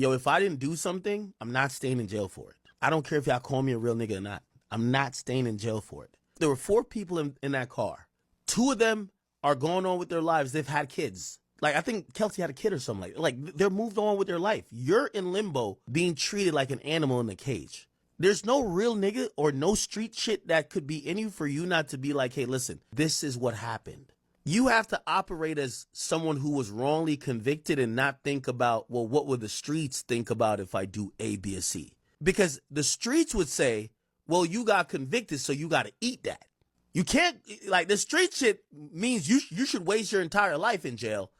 Yo, if I didn't do something, I'm not staying in jail for it. I don't care if y'all call me a real nigga or not. I'm not staying in jail for it. There were 4 people in that car. 2 of them are going on with their lives. They've had kids. Like, I think Kelsey had a kid or something like they're moved on with their life. You're in limbo being treated like an animal in a cage. There's no real nigga or no street shit that could be in you for you not to be like, hey, listen, this is what happened. You have to operate as someone who was wrongly convicted and not think about, well, what would the streets think about if I do A, B, or C? Because the streets would say, well, you got convicted, so you got to eat that. You can't, like, the street shit means you should waste your entire life in jail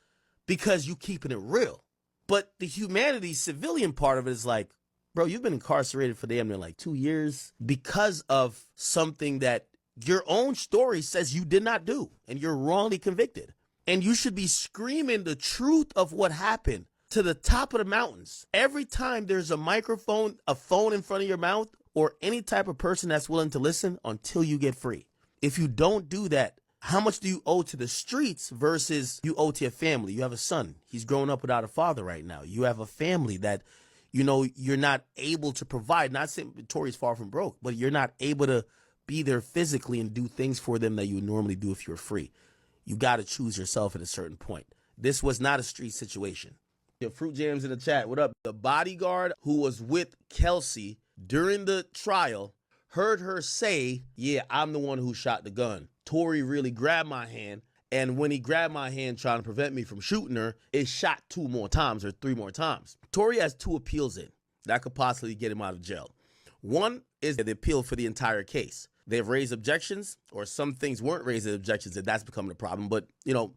because you keeping it real. But the humanity civilian part of it is like, bro, you've been incarcerated for damn near like 2 years because of something that your own story says you did not do, and you're wrongly convicted. And you should be screaming the truth of what happened to the top of the mountains. Every time there's a microphone, a phone in front of your mouth, or any type of person that's willing to listen until you get free. If you don't do that, how much do you owe to the streets versus you owe to your family? You have a son. He's growing up without a father right now. You have a family that, you know, you're not able to provide. Not saying Tory's far from broke, but you're not able to be there physically and do things for them that you would normally do if you were free. You got to choose yourself at a certain point. This was not a street situation. Your Fruit Jams in the chat. What up? The bodyguard who was with Kelsey during the trial heard her say, yeah, I'm the one who shot the gun. Tory really grabbed my hand, and when he grabbed my hand trying to prevent me from shooting her, it shot 2 more times or 3 more times. Tory has 2 appeals in that could possibly get him out of jail. One is the appeal for the entire case. They've raised objections, or some things weren't raised as objections, and that's becoming a problem. But, you know,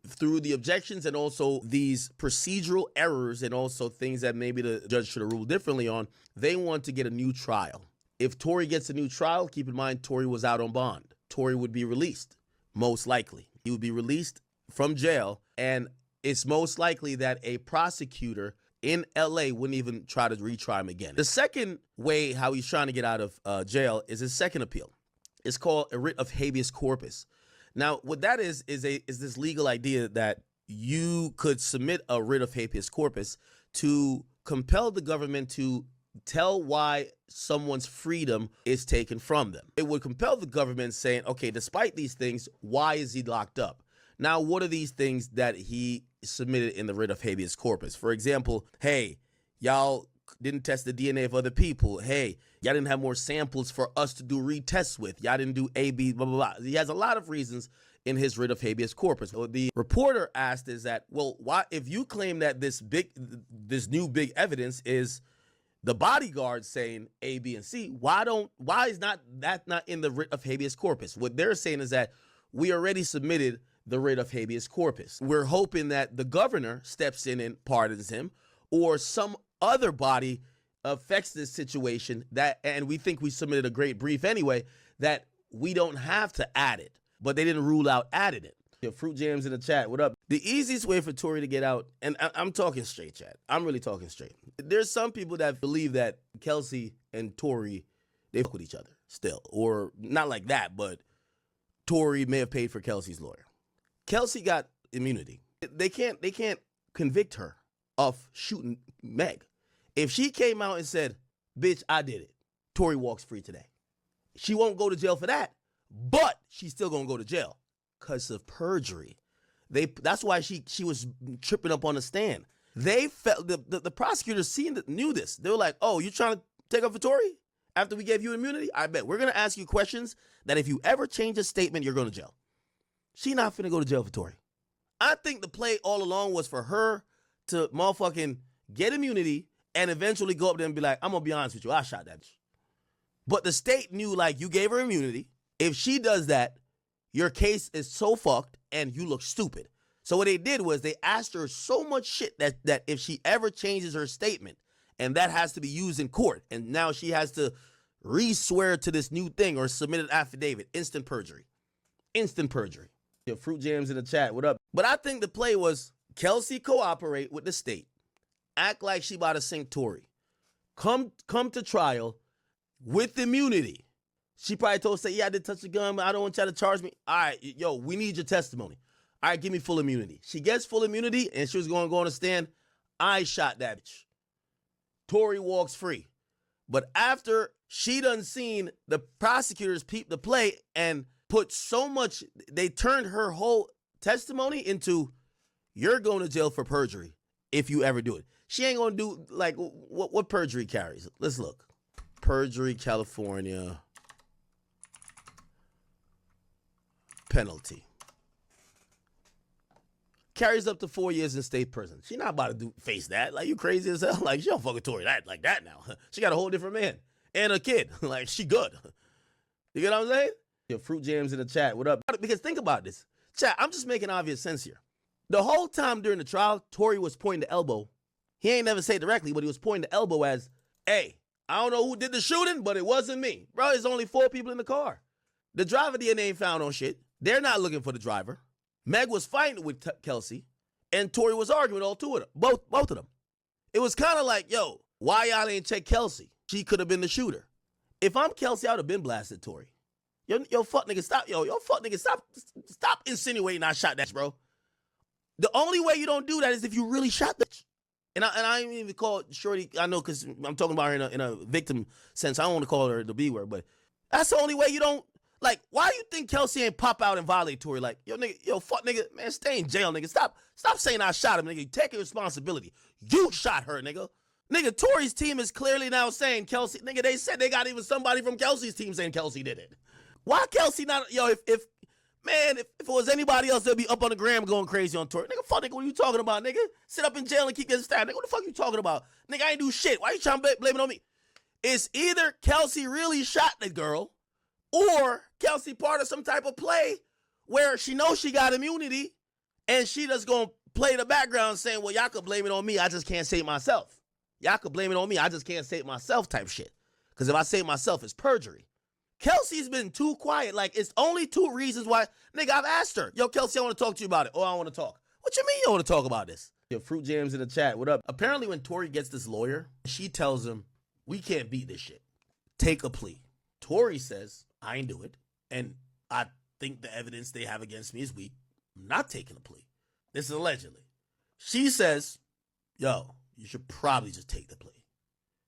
through the objections and also these procedural errors and also things that maybe the judge should have ruled differently on, they want to get a new trial. If Tory gets a new trial, keep in mind Tory was out on bond. Tory would be released, most likely. He would be released from jail, and it's most likely that a prosecutor in LA wouldn't even try to retry him again. The second way how he's trying to get out of jail is his second appeal. It's called a writ of habeas corpus. Now, what that is this legal idea that you could submit a writ of habeas corpus to compel the government to tell why someone's freedom is taken from them. It would compel the government saying, okay, despite these things, why is he locked up? Now, what are these things that he submitted in the writ of habeas corpus? For example, hey, y'all didn't test the DNA of other people. Hey, y'all didn't have more samples for us to do retests with. Y'all didn't do A, B, blah, blah, blah. He has a lot of reasons in his writ of habeas corpus. So the reporter asked is that, well, why, if you claim that this new big evidence is the bodyguard saying A, B, and C, why is that not in the writ of habeas corpus? What they're saying is that we already submitted the writ of habeas corpus. We're hoping that the governor steps in and pardons him, or some other body affects this situation and we think we submitted a great brief anyway, that we don't have to add it, but they didn't rule out adding it. Your Fruit Jams in the chat. What up? The easiest way for Tory to get out, and I'm talking straight, chat. I'm really talking straight. There's some people that believe that Kelsey and Tory, they fuck with each other still, or not like that, but Tory may have paid for Kelsey's lawyer. Kelsey got immunity. They can't convict her of shooting Meg. If she came out and said, bitch, I did it, Tory walks free today. She won't go to jail for that, but she's still gonna go to jail because of perjury. That's why she was tripping up on the stand. They felt the prosecutors knew this. They were like, oh, you trying to take up for Tory after we gave you immunity? I bet we're gonna ask you questions that if you ever change a statement, you're going to jail. She not finna go to jail for Tory. I think the play all along was for her to motherfucking get immunity and eventually go up there and be like, I'm gonna be honest with you, I shot that bitch. But the state knew, like, you gave her immunity. If she does that, your case is so fucked and you look stupid. So what they did was they asked her so much shit that if she ever changes her statement, and that has to be used in court, and now she has to re-swear to this new thing or submit an affidavit, instant perjury. Instant perjury. Your Fruit Jams in the chat. What up? But I think the play was Kelsey cooperate with the state, act like she about to sink Tory, come to trial with immunity. She probably told, say, yeah, I did touch the gun, but I don't want y'all to charge me. All right, yo, we need your testimony. All right, give me full immunity. She gets full immunity, and she was going to go on the stand. I shot that bitch. Tory walks free. But after she done seen the prosecutors peep the play and put so much, they turned her whole testimony into, you're going to jail for perjury if you ever do it. She ain't going to do, like, what perjury carries? Let's look. Perjury, California. Penalty. Carries up to 4 years in state prison. She not about to face that. Like, you crazy as hell? Like, she don't fucking Tory like that now. She got a whole different man and a kid. Like, she good. You get what I'm saying? Your Fruit Jams in the chat. What up? Because think about this. Chat, I'm just making obvious sense here. The whole time during the trial, Tory was pointing the elbow. He ain't never say it directly, but he was pointing the elbow as, hey, I don't know who did the shooting, but it wasn't me. Bro, there's only 4 people in the car. The driver DNA ain't found on shit. They're not looking for the driver. Meg was fighting with Kelsey, and Tory was arguing with all 2 of them, both of them. It was kind of like, yo, why y'all ain't check Kelsey? She could have been the shooter. If I'm Kelsey, I would have been blasted Tory. Yo, fuck nigga, stop. Yo, fuck nigga, stop insinuating I shot that, bro. The only way you don't do that is if you really shot that. And I ain't even call Shorty, I know because I'm talking about her in a victim sense. I don't want to call her the B word, but that's the only way you don't. Like, why do you think Kelsey ain't pop out and violate Tory? Like, yo, fuck nigga, man, stay in jail, nigga. Stop saying I shot him, nigga. Take your responsibility. You shot her, nigga. Nigga, Tory's team is clearly now saying Kelsey, nigga, they said they got even somebody from Kelsey's team saying Kelsey did it. Why Kelsey not, yo, if it was anybody else, they'd be up on the gram going crazy on Tory. Nigga, fuck nigga, what are you talking about, nigga? Sit up in jail and keep getting stabbed. Nigga, what the fuck you talking about? Nigga, I ain't do shit. Why you trying to blame it on me? It's either Kelsey really shot the girl, or Kelsey part of some type of play where she knows she got immunity and she just gonna play the background saying, well, y'all could blame it on me, I just can't say it myself. Y'all could blame it on me, I just can't say it myself type shit. Because if I say it myself, it's perjury. Kelsey's been too quiet. Like, it's only 2 reasons why. Nigga, I've asked her, yo, Kelsey, I want to talk to you about it. Oh, I want to talk. What you mean you want to talk about this? Yo, Fruit Jams in the chat. What up? Apparently when Tory gets this lawyer, she tells him, we can't beat this shit. Take a plea. Tory says, I ain't do it. And I think the evidence they have against me is weak. I'm not taking a plea. This is allegedly. She says, yo, you should probably just take the plea.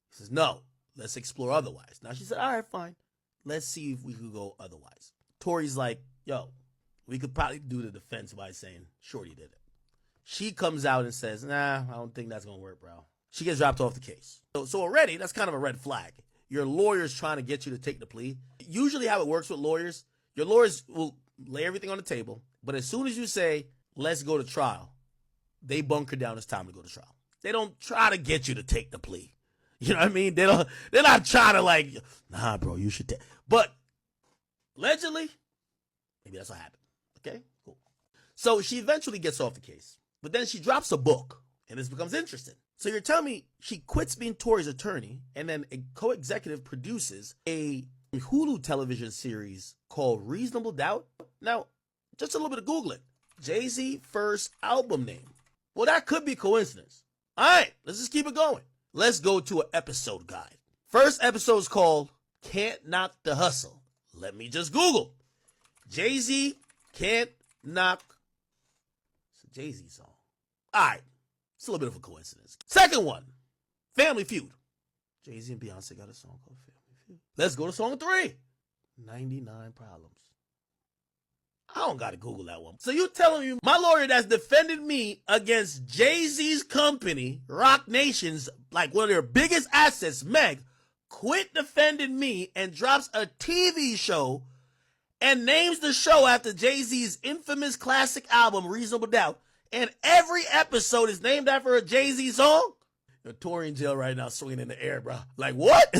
He says, no, let's explore otherwise. Now she said, all right, fine. Let's see if we could go otherwise. Tory's like, yo, we could probably do the defense by saying Shorty did it. She comes out and says, nah, I don't think that's going to work, bro. She gets dropped off the case. So already, that's kind of a red flag. Your lawyer's trying to get you to take the plea. Usually how it works with lawyers, your lawyers will lay everything on the table, but as soon as you say, let's go to trial, they bunker down it's time to go to trial. They don't try to get you to take the plea. You know what I mean? They're not trying to like, nah, bro, you should take. But allegedly, maybe that's what happened. Okay, cool. So she eventually gets off the case, but then she drops a book, and this becomes interesting. So you're telling me she quits being Tory's attorney, and then a co-executive produces a Hulu television series called Reasonable Doubt? Now, just a little bit of Googling. Jay-Z first album name. Well, that could be coincidence. All right, let's just keep it going. Let's go to an episode guide. First episode is called Can't Knock the Hustle. Let me just Google. Jay-Z Can't Knock. It's a Jay-Z song. All right. It's a little bit of a coincidence. Second one, Family Feud. Jay-Z and Beyonce got a song called Family Feud. Let's go to song 3. 99 Problems. I don't got to Google that one. So you telling me my lawyer that's defended me against Jay-Z's company, Roc Nation's, like one of their biggest assets, Meg, quit defending me and drops a TV show and names the show after Jay-Z's infamous classic album, Reasonable Doubt, and every episode is named after a Jay-Z song? You're Tory in jail right now swinging in the air, bro. Like, what?